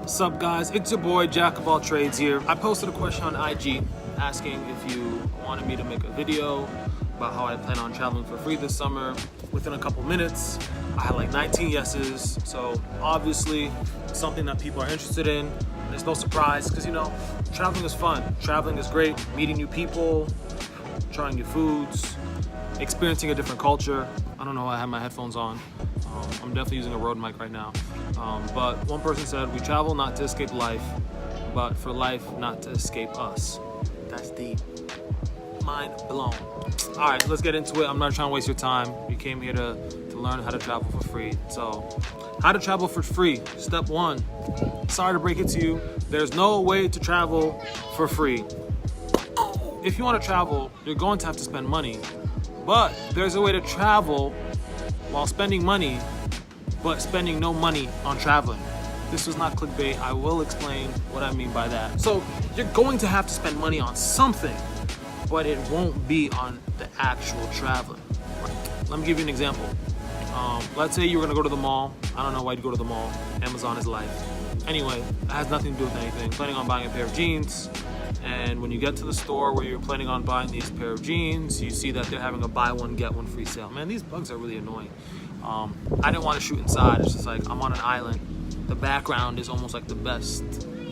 What's up, guys? It's your boy Jack of all trades here. I posted a question on IG asking if you wanted me to make a video about how I plan on traveling for free this summer. Within a couple minutes, I had like 19 yeses. So obviously something that people are interested in. And it's no surprise because, you know, traveling is fun. Traveling is great. Meeting new people, trying new foods, experiencing a different culture. I don't know why I have my headphones on. I'm definitely using a Rode mic right now. But one person said, we travel not to escape life, but for life not to escape us. That's deep. Mind blown. All right, let's get into it. I'm not trying to waste your time. You came here to learn how to travel for free. So, how to travel for free. Step one. Sorry to break it to you. There's no way to travel for free. If you want to travel, you're going to have to spend money. But there's a way to travel while spending money, but spending no money on traveling. This was not clickbait. I will explain what I mean by that. So you're going to have to spend money on something, but it won't be on the actual traveling. Let me give you an example. Let's say you were gonna go to the mall. I don't know why you'd go to the mall. Amazon is life. Anyway, it has nothing to do with anything. Planning on buying a pair of jeans, and when you get to the store where you're planning on buying these pair of jeans, you see that they're having a buy one, get one free sale. Man, these bugs are really annoying. I didn't want to shoot inside. It's just like I'm on an island. The background is almost like the best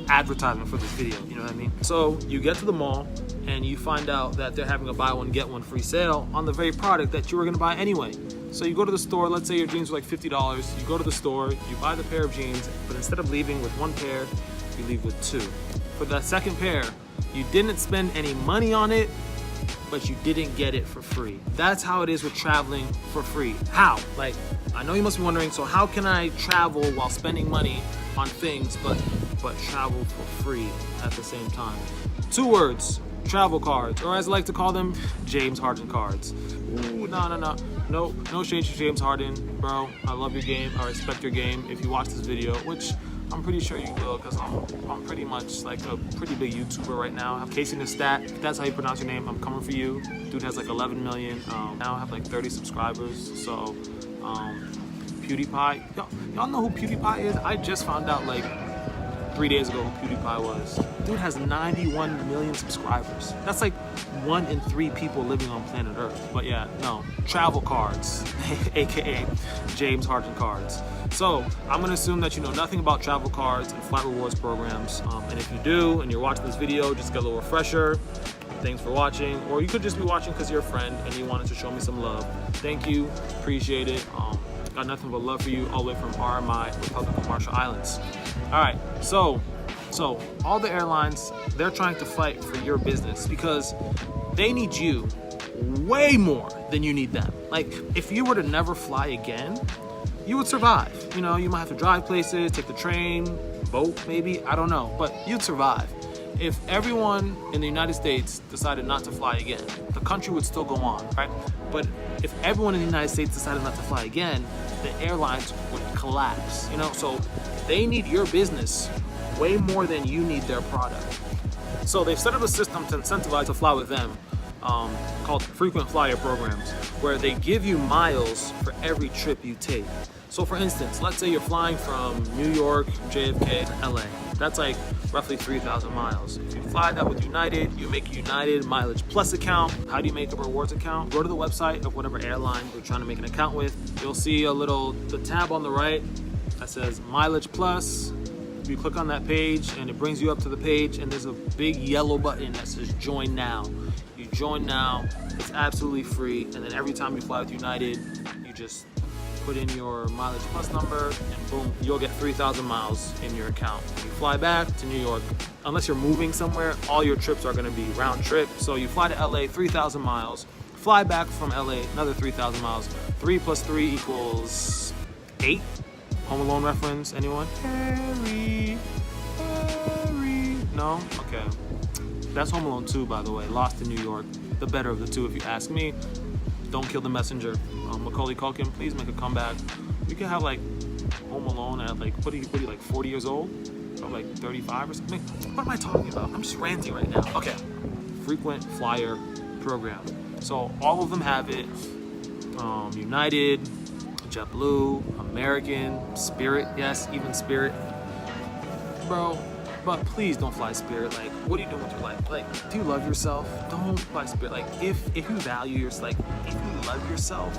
advertisement for this video, you know what I mean? So you get to the mall and you find out that they're having a buy one, get one free sale on the very product that you were gonna buy anyway. So you go to the store, let's say your jeans were like $50. You go to the store, you buy the pair of jeans, but instead of leaving with one pair, you leave with two. For that second pair, you didn't spend any money on it, but you didn't get it for free. That's how it is with traveling for free. How? Like, I know you must be wondering, so how can I travel while spending money on things, but travel for free at the same time? 2 words, travel cards, or as I like to call them, James Harden cards. Ooh, no shade to James Harden, bro. I love your game, I respect your game. If you watch this video, which I'm pretty sure you will, because I'm pretty much like a pretty big YouTuber right now. I'm Casey Neistat. If that's how you pronounce your name, I'm coming for you. Dude has like 11 million. Now I have like 30 subscribers. So, PewDiePie. Y'all know who PewDiePie is? I just found out like 3 days ago who PewDiePie was. Dude has 91 million subscribers. That's like 1 in 3 people living on planet Earth. But yeah, no, travel cards, AKA James Harden cards. So I'm gonna assume that you know nothing about travel cards and flight rewards programs. And if you do, and you're watching this video, just get a little refresher. Thanks for watching. Or you could just be watching because you're a friend and you wanted to show me some love. Thank you, appreciate it. Got nothing but love for you all the way from RMI, Republic of Marshall Islands. All right, so all the airlines, they're trying to fight for your business because they need you way more than you need them. Like, if you were to never fly again, you would survive. You know, you might have to drive places, take the train, boat maybe, I don't know, but you'd survive. If everyone in the United States decided not to fly again, the country would still go on, right? But if everyone in the United States decided not to fly again, the airlines would collapse, you know? So they need your business way more than you need their product. So they've set up a system to incentivize to fly with them, called frequent flyer programs, where they give you miles for every trip you take. So for instance, let's say you're flying from New York, JFK to LA. That's like roughly 3,000 miles. If you fly that with United, you make a United Mileage Plus account. How do you make a rewards account? Go to the website of whatever airline you're trying to make an account with. You'll see the tab on the right that says Mileage Plus. You click on that page and it brings you up to the page, and there's a big yellow button that says join now. You join now, it's absolutely free, and then every time you fly with United, you just put in your Mileage Plus number and boom, you'll get 3,000 miles in your account. You fly back to New York, unless you're moving somewhere, all your trips are gonna be round trip. So you fly to LA, 3,000 miles, fly back from LA, another 3,000 miles. 3 plus 3 equals 8. Home Alone reference, anyone? Harry. No? Okay. That's Home Alone 2, by the way. Lost in New York. The better of the two, if you ask me. Don't kill the messenger. Macaulay Culkin, please make a comeback. We could have like Home Alone at like, what are you like 40 years old? Or like 35 or something? What am I talking about? I'm just ranting right now. Okay. Frequent flyer program. So all of them have it. United, JetBlue, American, Spirit, yes, even Spirit. bro, but please don't fly Spirit. Like, what are you doing with your life? Like, do you love yourself? Don't fly Spirit. Like, if you value yourself, like, if you love yourself,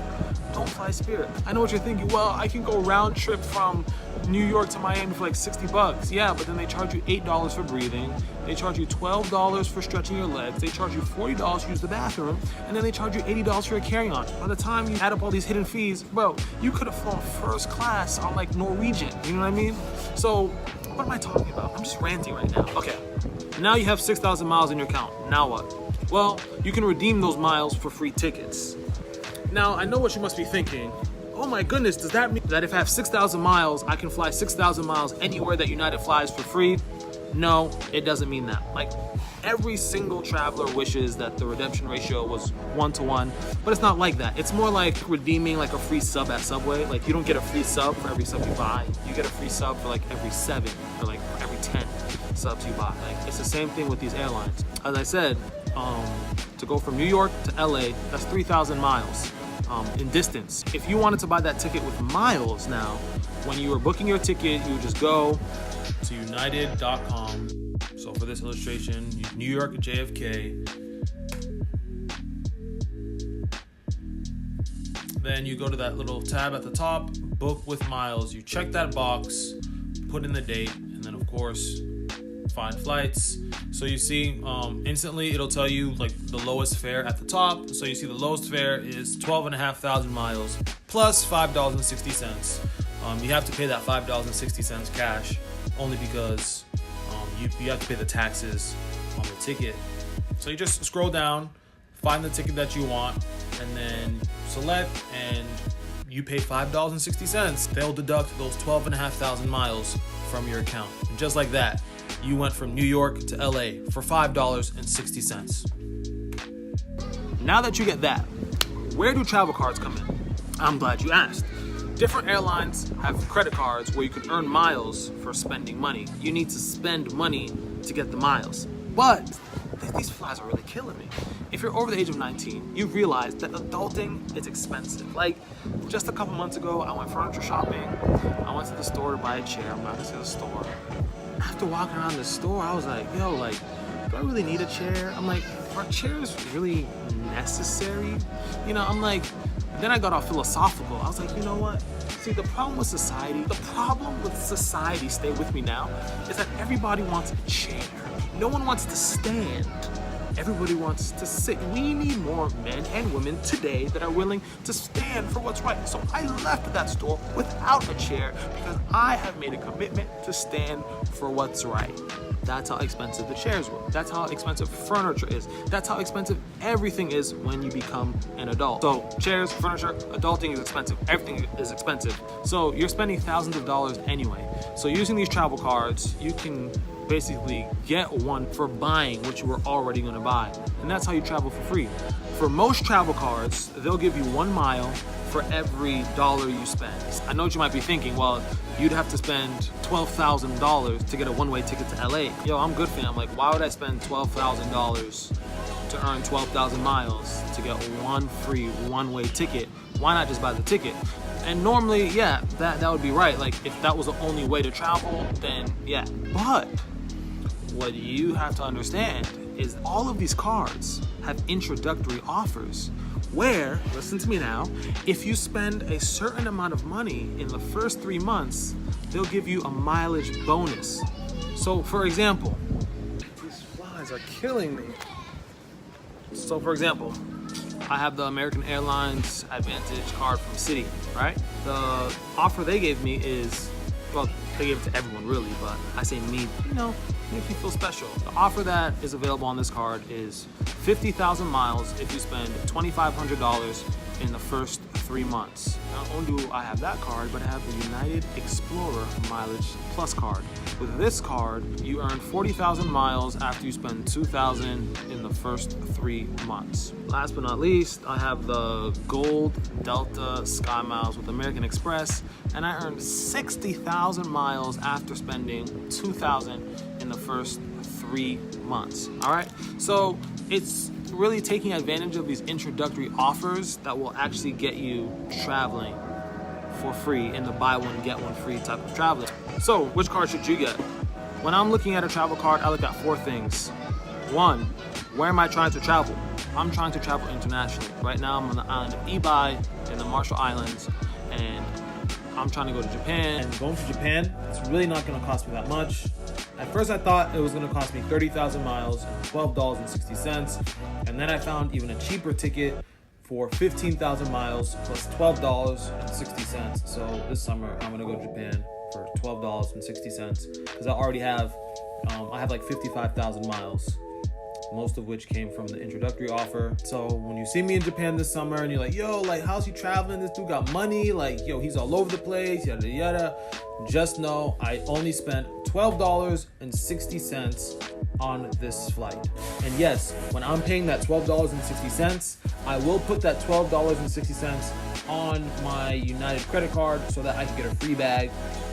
don't fly Spirit. I know what you're thinking. Well, I can go round trip from New York to Miami for like $60. Yeah, but then they charge you $8 for breathing. They charge you $12 for stretching your legs. They charge you $40 to use the bathroom, and then they charge you $80 for your carry-on. By the time you add up all these hidden fees, bro, you could have flown first class on like Norwegian. You know what I mean? So what am I talking about? I'm just ranting right now. Okay, now you have 6,000 miles in your account. Now what? Well, you can redeem those miles for free tickets. Now, I know what you must be thinking. Oh my goodness, does that mean that if I have 6,000 miles, I can fly 6,000 miles anywhere that United flies for free? No, it doesn't mean that. Like, every single traveler wishes that the redemption ratio was 1-to-1, but it's not like that. It's more like redeeming like a free sub at Subway. Like, you don't get a free sub for every sub you buy. You get a free sub for like every 7 or like every 10 subs you buy. Like, it's the same thing with these airlines. As I said, to go from New York to LA, that's 3,000 miles. In distance. If you wanted to buy that ticket with miles now, when you were booking your ticket, you would just go to united.com. So for this illustration, New York JFK. Then you go to that little tab at the top, book with miles. You check that box, put in the date, and then of course, find flights. So you see, instantly it'll tell you like the lowest fare at the top. So you see the lowest fare is 12,500 miles plus $5.60. You have to pay that $5.60 cash only because you have to pay the taxes on the ticket. So you just scroll down, find the ticket that you want, and then select, and you pay $5.60. They'll deduct those 12,500 miles from your account. And just like that, you went from New York to LA for $5.60. Now that you get that, where do travel cards come in? I'm glad you asked. Different airlines have credit cards where you can earn miles for spending money. You need to spend money to get the miles. But these flies are really killing me. If you're over the age of 19, you realize that adulting is expensive. Like, just a couple months ago, I went furniture shopping. I went to the store to buy a chair. I'm not gonna say the store. After walking around the store, I was like, yo, like, do I really need a chair? I'm like, are chairs really necessary? You know, I'm like, then I got all philosophical. I was like, you know what? See, the problem with society, stay with me now, is that everybody wants a chair. No one wants to stand. Everybody wants to sit. We need more men and women today that are willing to stand for what's right. So I left that store without a chair because I have made a commitment to stand for what's right. That's how expensive the chairs were. That's how expensive furniture is. That's how expensive everything is when you become an adult. So chairs, furniture, adulting is expensive. Everything is expensive. So you're spending thousands of dollars anyway. So using these travel cards, you can basically get one for buying what you were already going to buy. And that's how you travel for free. For most travel cards, they'll give you 1 mile for every dollar you spend. I know what you might be thinking, well, you'd have to spend $12,000 to get a one-way ticket to LA. Yo, I'm good, fam. Like, why would I spend $12,000 to earn 12,000 miles to get one free one-way ticket? Why not just buy the ticket? And normally, yeah, that would be right. Like, if that was the only way to travel, then yeah. But what you have to understand is all of these cards have introductory offers where, listen to me now, if you spend a certain amount of money in the first 3 months, they'll give you a mileage bonus. So for example, these flies are killing me. So for example, I have the American Airlines Advantage card from Citi, right? The offer they gave me is, well, they gave it to everyone really, but I say me, you know, make me feel special. The offer that is available on this card is 50,000 miles if you spend $2,500 in the first 3 months. Not only do I have that card, but I have the United Explorer Mileage Plus card. With this card, you earn 40,000 miles after you spend $2,000 in the first 3 months. Last but not least, I have the Gold Delta Sky Miles with American Express, and I earned 60,000 miles after spending $2,000 in the first 3 months. All right, so it's really taking advantage of these introductory offers that will actually get you traveling for free in the buy one get one free type of traveling. So which card should you get? When I'm looking at a travel card, I look at 4 things. 1, where am I trying to travel? I'm trying to travel internationally. Right now I'm on the island of Ibai in the Marshall Islands, and I'm trying to go to Japan. And going to Japan, it's really not gonna cost me that much. At first I thought it was gonna cost me 30,000 miles and $12.60. And then I found even a cheaper ticket for 15,000 miles plus $12.60. So this summer I'm gonna go to Japan for $12.60 because I already have, I have like 55,000 miles, most of which came from the introductory offer. So when you see me in Japan this summer and you're like, yo, like, how's he traveling? This dude got money. Like, yo, he's all over the place, yada, yada. Just know I only spent $12.60 on this flight. And yes, when I'm paying that $12.60, I will put that $12.60 on my United credit card so that I can get a free bag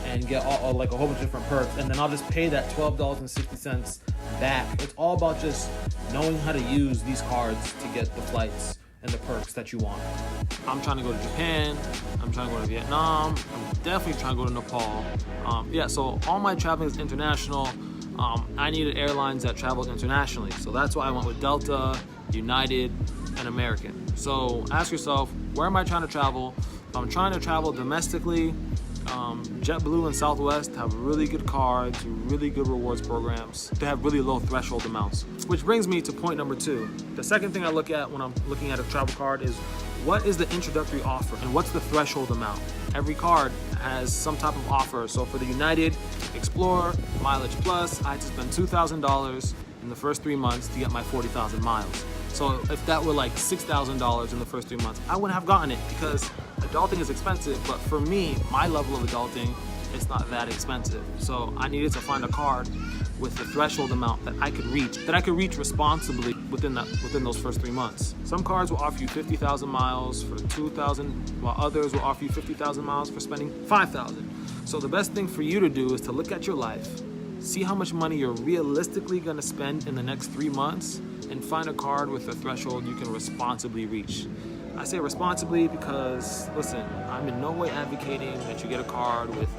and get like a whole bunch of different perks. And then I'll just pay that $12.60 back. It's all about just knowing how to use these cards to get the flights and the perks that you want. I'm trying to go to Japan. I'm trying to go to Vietnam. I'm definitely trying to go to Nepal. Yeah, so all my traveling is international. I needed airlines that traveled internationally. So that's why I went with Delta, United, and American. So ask yourself, where am I trying to travel? If I'm trying to travel domestically, JetBlue and Southwest have really good cards, really good rewards programs. They have really low threshold amounts. Which brings me to point number 2. The second thing I look at when I'm looking at a travel card is what is the introductory offer and what's the threshold amount? Every card has some type of offer. So for the United Explorer Mileage Plus, I had to spend $2,000 in the first 3 months to get my 40,000 miles. So if that were like $6,000 in the first 3 months, I wouldn't have gotten it because adulting is expensive. But for me, my level of adulting, it's not that expensive. So I needed to find a card with the threshold amount that I could reach responsibly within those first 3 months. Some cards will offer you 50,000 miles for 2,000, while others will offer you 50,000 miles for spending 5,000. So the best thing for you to do is to look at your life, see how much money you're realistically gonna spend in the next 3 months, and find a card with a threshold you can responsibly reach. I say responsibly because, listen, I'm in no way advocating that you get a card with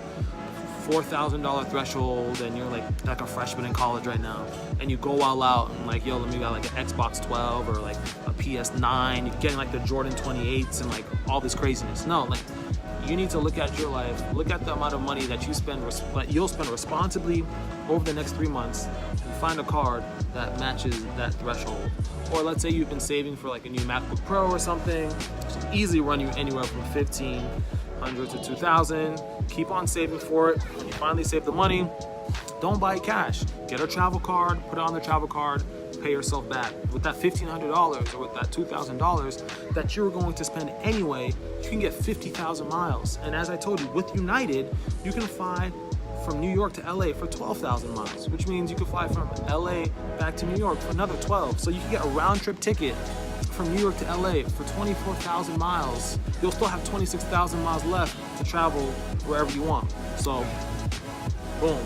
$4,000 threshold and you're like a freshman in college right now and you go all out and like, yo, let me get like an Xbox 12 or like a PS9, you're getting like the Jordan 28s and like all this craziness. No, like, you need to look at your life, look at the amount of money that you'll spend responsibly over the next 3 months and find a card that matches that threshold. Or let's say you've been saving for like a new MacBook Pro or something, which will easily run you anywhere from $1,500 to $2,000. Keep on saving for it. When you finally save the money, don't buy cash. Get a travel card, put it on the travel card, pay yourself back. With that $1,500 or with that $2,000 that you're going to spend anyway, you can get 50,000 miles. And as I told you, with United, you can fly from New York to LA for 12,000 miles, which means you can fly from LA back to New York for another 12. So you can get a round trip ticket from New York to LA for 24,000 miles. You'll still have 26,000 miles left to travel wherever you want. So, boom.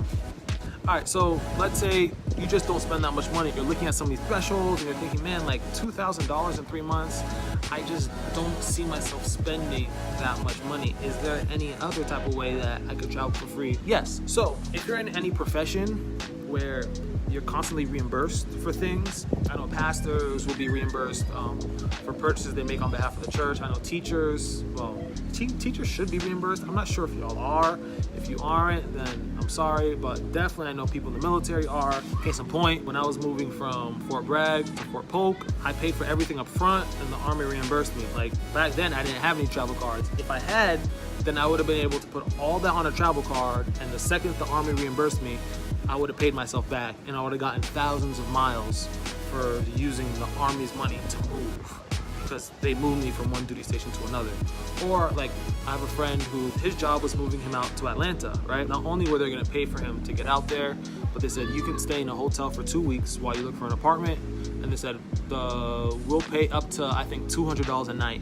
All right, so let's say you just don't spend that much money. You're looking at some of these thresholds and you're thinking, man, like $2,000 in 3 months, I just don't see myself spending that much money. Is there any other type of way that I could travel for free? Yes. So if you're in any profession where you're constantly reimbursed for things, I know pastors will be reimbursed for purchases they make on behalf of the church. I know teachers, well, teachers should be reimbursed. I'm not sure if y'all are. If you aren't, then I'm sorry, but definitely I know people in the military are. Case in point, when I was moving from Fort Bragg to Fort Polk, I paid for everything up front and the Army reimbursed me. Like back then, I didn't have any travel cards. If I had, then I would have been able to put all that on a travel card, and the second the Army reimbursed me, I would have paid myself back and I would have gotten thousands of miles for using the Army's money to move, because they moved me from one duty station to another. Or like, I have a friend who his job was moving him out to Atlanta, right? Not only were they gonna pay for him to get out there, but they said you can stay in a hotel for 2 weeks while you look for an apartment. And they said we'll pay up to, I think, $200 a night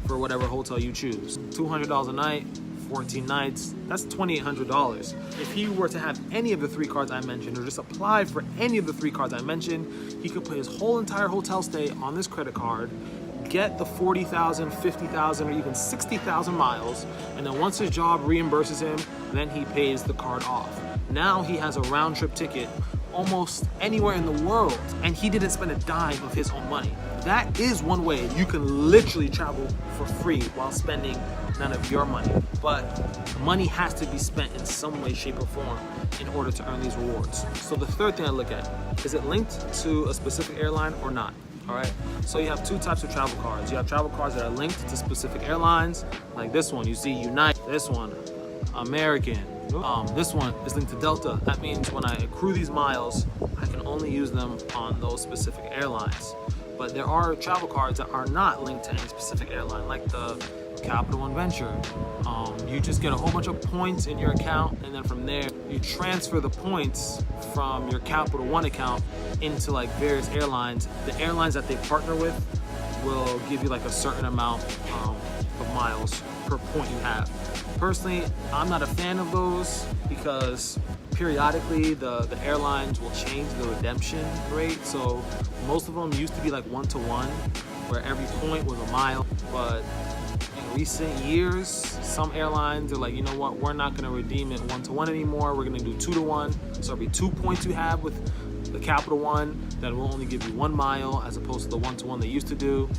for whatever hotel you choose. $200 a night, 14 nights, that's $2,800. If he were to have any of the 3 cards I mentioned, or just apply for any of the 3 cards I mentioned, he could put his whole entire hotel stay on this credit card, get the 40,000, 50,000, or even 60,000 miles, and then once his job reimburses him, then he pays the card off. Now he has a round trip ticket almost anywhere in the world, and he didn't spend a dime of his own money. That is one way you can literally travel for free while spending none of your money. But money has to be spent in some way, shape, or form in order to earn these rewards. So the third thing I look at, is it linked to a specific airline or not? All right, so you have two types of travel cards. You have travel cards that are linked to specific airlines, like this one, you see United, this one, American, this one is linked to Delta. That means when I accrue these miles, I can only use them on those specific airlines. But there are travel cards that are not linked to any specific airline, like the Capital One Venture. You just get a whole bunch of points in your account, and then from there, you transfer the points from your Capital One account into like various airlines. The airlines that they partner with will give you like a certain amount of miles per point you have. Personally, I'm not a fan of those because periodically the airlines will change the redemption rate. So most of them used to be like 1-to-1, where every point was a mile. But in recent years, some airlines are like, you know what, we're not going to redeem it 1-to-1 anymore. We're going to do 2-to-1. So every 2 points you have with the Capital One, then we'll only give you 1 mile as opposed to the 1-to-1 they used to do.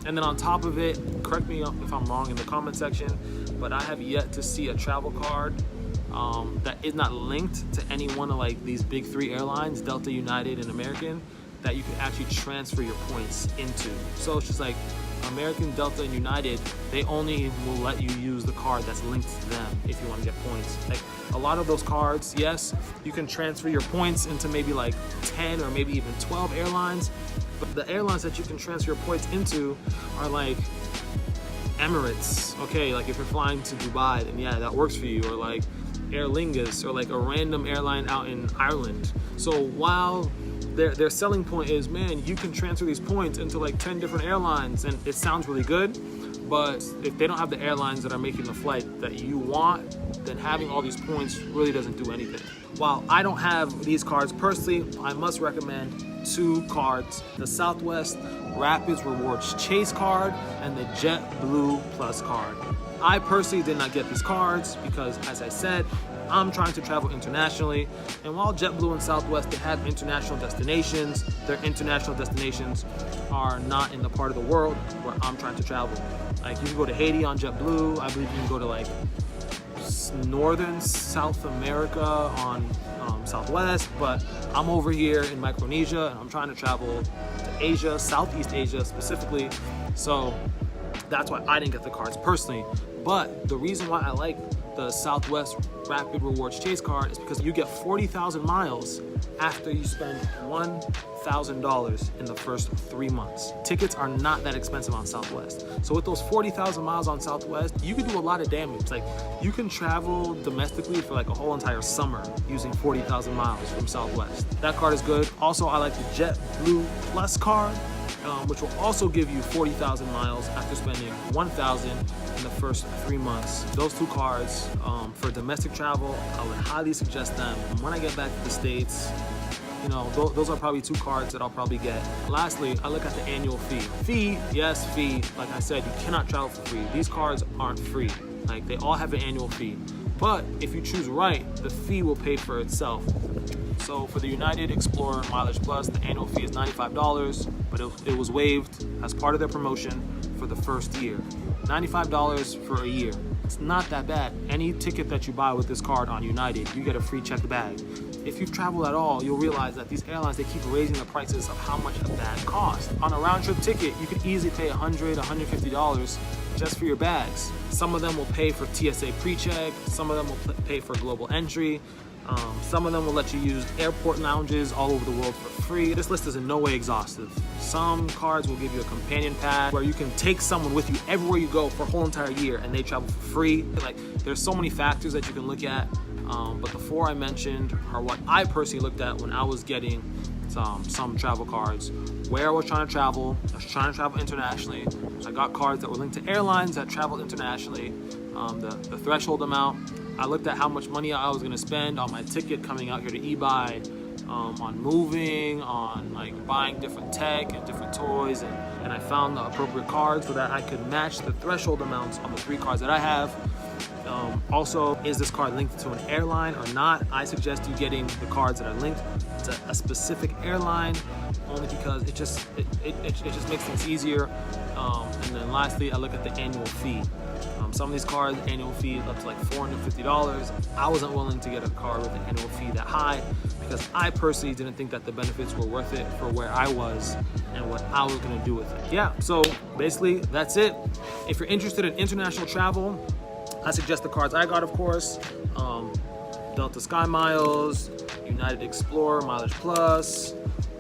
And then on top of it, correct me if I'm wrong in the comment section, but I have yet to see a travel card that is not linked to any one of like these big 3 airlines, Delta, United, and American, that you can actually transfer your points into. So it's just like American, Delta, and United, they only will let you use the card that's linked to them if you want to get points. Like a lot of those cards, yes, you can transfer your points into maybe like 10 or maybe even 12 airlines, but the airlines that you can transfer your points into are like Emirates. Okay, like if you're flying to Dubai, then yeah, that works for you. Or like Aer Lingus, or like a random airline out in Ireland. So while their selling point is, man, you can transfer these points into like 10 different airlines, and it sounds really good, but if they don't have the airlines that are making the flight that you want, then having all these points really doesn't do anything. While I don't have these cards personally, I must recommend 2 cards: the Southwest Rapids Rewards Chase card and the JetBlue Plus card. I personally did not get these cards because, as I said, I'm trying to travel internationally, and while JetBlue and Southwest, they have international destinations, their international destinations are not in the part of the world where I'm trying to travel. Like you can go to Haiti on JetBlue, I believe you can go to like northern South America on Southwest, but I'm over here in Micronesia and I'm trying to travel to Asia, Southeast Asia specifically, so that's why I didn't get the cards personally. But the reason why I like the Southwest Rapid Rewards Chase card is because you get 40,000 miles after you spend $1,000 in the first 3 months. Tickets are not that expensive on Southwest. So with those 40,000 miles on Southwest, you can do a lot of damage. Like you can travel domestically for like a whole entire summer using 40,000 miles from Southwest. That card is good. Also, I like the JetBlue Plus card, which will also give you 40,000 miles after spending 1,000 in the first 3 months. Those 2 cards for domestic travel, I would highly suggest them. When I get back to the States, you know, those are probably 2 cards that I'll probably get. Lastly, I look at the annual fee. Fee, yes, fee. Like I said, you cannot travel for free. These cards aren't free. Like they all have an annual fee. But if you choose right, the fee will pay for itself. So for the United Explorer Mileage Plus, the annual fee is $95, but it was waived as part of their promotion for the first year. $95 for a year. It's not that bad. Any ticket that you buy with this card on United, you get a free checked bag. If you've traveled at all, you'll realize that these airlines, they keep raising the prices of how much of that costs. On a round trip ticket, you could easily pay $100, $150 just for your bags. Some of them will pay for TSA pre-check, some of them will pay for global entry, some of them will let you use airport lounges all over the world for free. This list is in no way exhaustive. Some cards will give you a companion pack where you can take someone with you everywhere you go for a whole entire year and they travel for free. Like, there's so many factors that you can look at, but the 4 I mentioned are what I personally looked at when I was getting some travel cards. Where I was trying to travel, I was trying to travel internationally. I got cards that were linked to airlines that traveled internationally. The threshold amount, I looked at how much money I was going to spend on my ticket coming out here to eBay, on moving, on like buying different tech and different toys, and I found the appropriate cards so that I could match the threshold amounts on the 3 cards that I have. Also, is this card linked to an airline or not? I suggest you getting the cards that are linked to a specific airline, only because it just makes things easier. And then lastly, I look at the annual fee. Some of these cards, annual fee up to like $450. I wasn't willing to get a card with an annual fee that high because I personally didn't think that the benefits were worth it for where I was and what I was gonna do with it. Yeah, so basically that's it. If you're interested in international travel, I suggest the cards I got, of course. Delta Sky Miles, United Explorer Mileage Plus,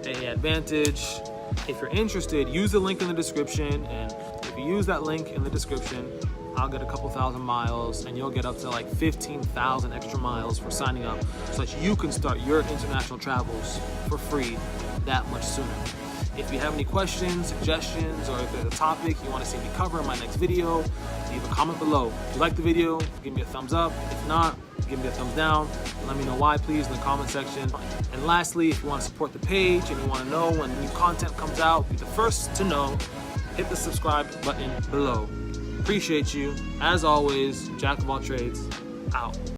AA Advantage. If you're interested, use the link in the description, and if you use that link in the description, I'll get a couple thousand miles and you'll get up to like 15,000 extra miles for signing up so that you can start your international travels for free that much sooner. If you have any questions, suggestions, or if there's a topic you want to see me cover in my next video, leave a comment below. If you like the video, give me a thumbs up. If not, give me a thumbs down. And let me know why, please, in the comment section. And lastly, if you want to support the page and you want to know when new content comes out, be the first to know, hit the subscribe button below. Appreciate you. As always, Jack of all trades, out.